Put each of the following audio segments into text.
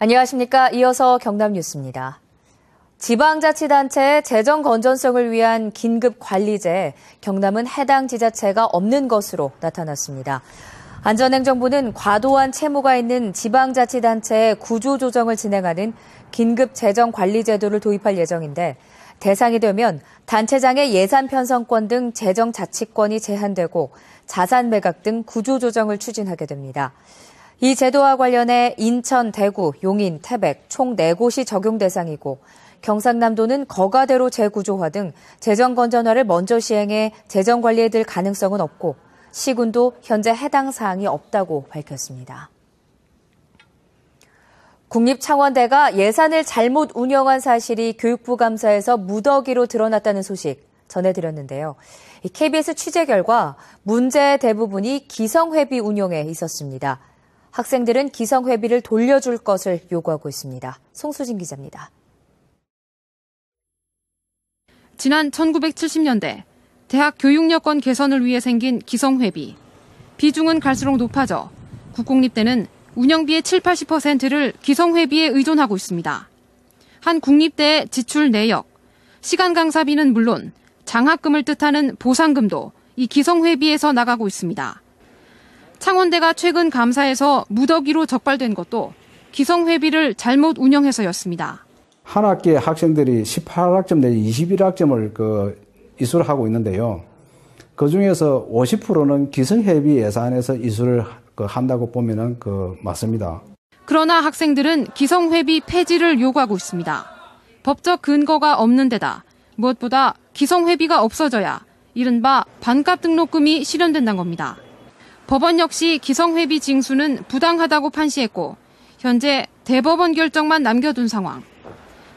안녕하십니까. 이어서 경남 뉴스입니다. 지방자치단체의 재정 건전성을 위한 긴급관리제에 경남은 해당 지자체가 없는 것으로 나타났습니다. 안전행정부는 과도한 채무가 있는 지방자치단체의 구조조정을 진행하는 긴급재정관리제도를 도입할 예정인데 대상이 되면 단체장의 예산 편성권 등 재정자치권이 제한되고 자산 매각 등 구조조정을 추진하게 됩니다. 이 제도와 관련해 인천, 대구, 용인, 태백 총 4곳이 적용 대상이고 경상남도는 거가대로 재구조화 등 재정 건전화를 먼저 시행해 재정 관리에 들 가능성은 없고 시군도 현재 해당 사항이 없다고 밝혔습니다. 국립창원대가 예산을 잘못 운영한 사실이 교육부 감사에서 무더기로 드러났다는 소식 전해드렸는데요. KBS 취재 결과 문제의 대부분이 기성회비 운용에 있었습니다. 학생들은 기성회비를 돌려줄 것을 요구하고 있습니다. 송수진 기자입니다. 지난 1970년대 대학 교육 여건 개선을 위해 생긴 기성회비. 비중은 갈수록 높아져 국공립대는 운영비의 70~80%를 기성회비에 의존하고 있습니다. 한 국립대의 지출 내역, 시간 강사비는 물론 장학금을 뜻하는 보상금도 이 기성회비에서 나가고 있습니다. 창원대가 최근 감사에서 무더기로 적발된 것도 기성회비를 잘못 운영해서였습니다. 한 학기에 학생들이 18학점 내지 21학점을 이수를 하고 있는데요. 그중에서 50%는 기성회비 예산에서 이수를 한다고 보면은 맞습니다. 그러나 학생들은 기성회비 폐지를 요구하고 있습니다. 법적 근거가 없는 데다 무엇보다 기성회비가 없어져야 이른바 반값 등록금이 실현된다는 겁니다. 법원 역시 기성회비 징수는 부당하다고 판시했고 현재 대법원 결정만 남겨둔 상황.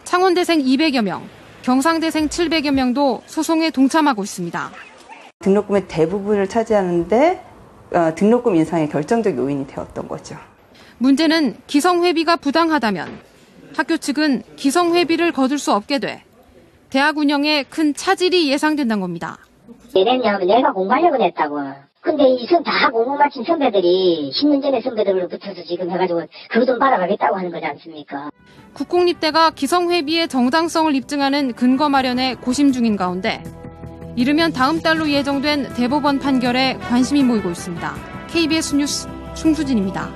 창원대생 200여 명, 경상대생 700여 명도 소송에 동참하고 있습니다. 등록금의 대부분을 차지하는데 등록금 인상의 결정적 요인이 되었던 거죠. 문제는 기성회비가 부당하다면 학교 측은 기성회비를 거둘 수 없게 돼 대학 운영에 큰 차질이 예상된다는 겁니다. 왜냐면 내가 공부하려고 냈다고. 근데 이 다 공부 마친 선배들이 10년 전에 선배들로 붙어서 지금 해가지고 그 돈 받아가겠다고 하는 거지 않습니까? 국공립대가 기성회비의 정당성을 입증하는 근거 마련에 고심 중인 가운데 이르면 다음 달로 예정된 대법원 판결에 관심이 모이고 있습니다. KBS 뉴스 송수진입니다.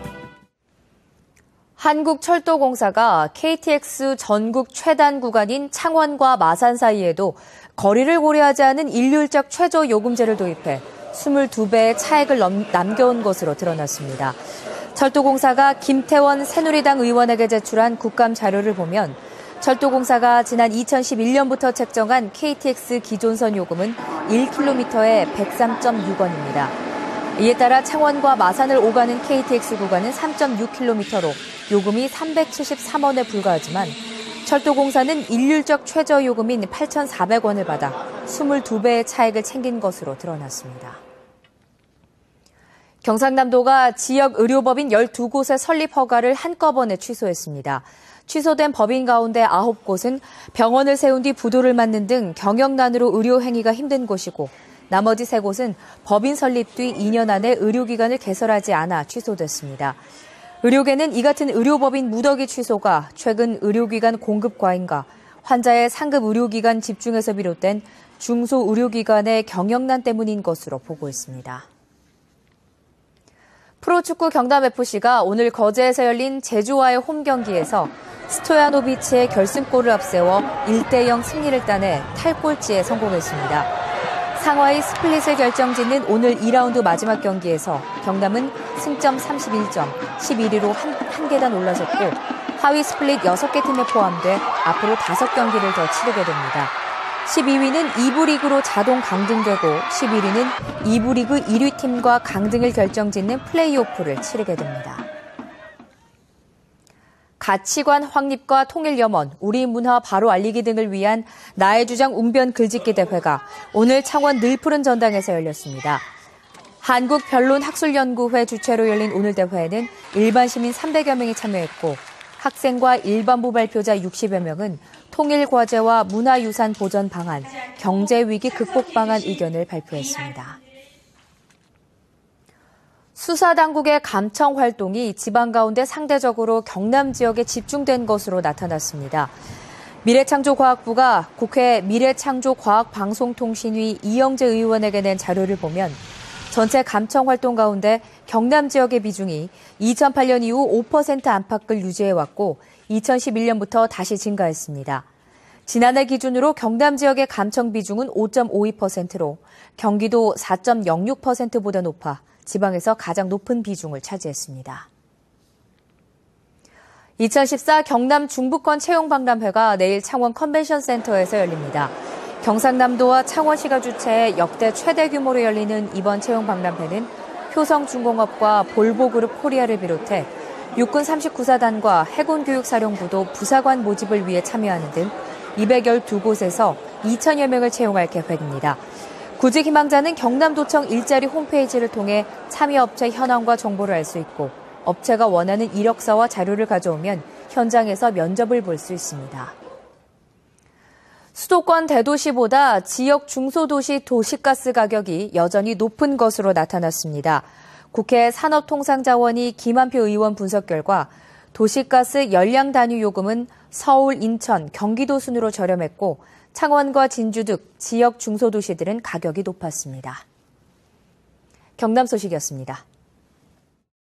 한국철도공사가 KTX 전국 최단 구간인 창원과 마산 사이에도 거리를 고려하지 않은 일률적 최저 요금제를 도입해 22배의 차액을 남겨온 것으로 드러났습니다. 철도공사가 김태원 새누리당 의원에게 제출한 국감 자료를 보면 철도공사가 지난 2011년부터 책정한 KTX 기존선 요금은 1km에 103.6원입니다. 이에 따라 창원과 마산을 오가는 KTX 구간은 3.6km로 요금이 373원에 불과하지만 철도공사는 일률적 최저 요금인 8,400원을 받아 22배의 차액을 챙긴 것으로 드러났습니다. 경상남도가 지역 의료법인 12곳의 설립 허가를 한꺼번에 취소했습니다. 취소된 법인 가운데 9곳은 병원을 세운 뒤 부도를 맞는 등 경영난으로 의료 행위가 힘든 곳이고 나머지 3곳은 법인 설립 뒤 2년 안에 의료기관을 개설하지 않아 취소됐습니다. 의료계는 이 같은 의료법인 무더기 취소가 최근 의료기관 공급 과잉과 환자의 상급 의료기관 집중에서 비롯된 중소의료기관의 경영난 때문인 것으로 보고 있습니다. 프로축구 경남FC가 오늘 거제에서 열린 제주와의 홈 경기에서 스토야노비치의 결승골을 앞세워 1대0 승리를 따내 탈꼴찌에 성공했습니다. 상하이 스플릿을 결정짓는 오늘 2라운드 마지막 경기에서 경남은 승점 31점, 11위로 한 계단 올라섰고 하위 스플릿 6개 팀에 포함돼 앞으로 5경기를 더 치르게 됩니다. 12위는 2부 리그로 자동 강등되고 11위는 2부 리그 1위 팀과 강등을 결정짓는 플레이오프를 치르게 됩니다. 가치관 확립과 통일 염원, 우리 문화 바로 알리기 등을 위한 나의 주장 웅변 글짓기 대회가 오늘 창원 늘푸른 전당에서 열렸습니다. 한국변론학술연구회 주최로 열린 오늘 대회에는 일반 시민 300여 명이 참여했고 학생과 일반부 발표자 60여 명은 통일과제와 문화유산 보전 방안, 경제위기 극복 방안 의견을 발표했습니다. 수사당국의 감청 활동이 지방 가운데 상대적으로 경남 지역에 집중된 것으로 나타났습니다. 미래창조과학부가 국회 미래창조과학방송통신위 이영재 의원에게 낸 자료를 보면 전체 감청 활동 가운데 경남 지역의 비중이 2008년 이후 5% 안팎을 유지해왔고 2011년부터 다시 증가했습니다. 지난해 기준으로 경남 지역의 감청 비중은 5.52%로 경기도 4.06%보다 높아 지방에서 가장 높은 비중을 차지했습니다. 2014 경남 중부권 채용박람회가 내일 창원 컨벤션센터에서 열립니다. 경상남도와 창원시가 주최해 역대 최대 규모로 열리는 이번 채용박람회는 효성중공업과 볼보그룹 코리아를 비롯해 육군 39사단과 해군교육사령부도 부사관 모집을 위해 참여하는 등 212곳에서 2천여 명을 채용할 계획입니다. 구직 희망자는 경남도청 일자리 홈페이지를 통해 참여업체 현황과 정보를 알 수 있고 업체가 원하는 이력서와 자료를 가져오면 현장에서 면접을 볼 수 있습니다. 수도권 대도시보다 지역 중소도시 도시가스 가격이 여전히 높은 것으로 나타났습니다. 국회 산업통상자원위 김한표 의원 분석 결과 도시가스 열량 단위 요금은 서울, 인천, 경기도 순으로 저렴했고 창원과 진주 등 지역 중소도시들은 가격이 높았습니다. 경남 소식이었습니다.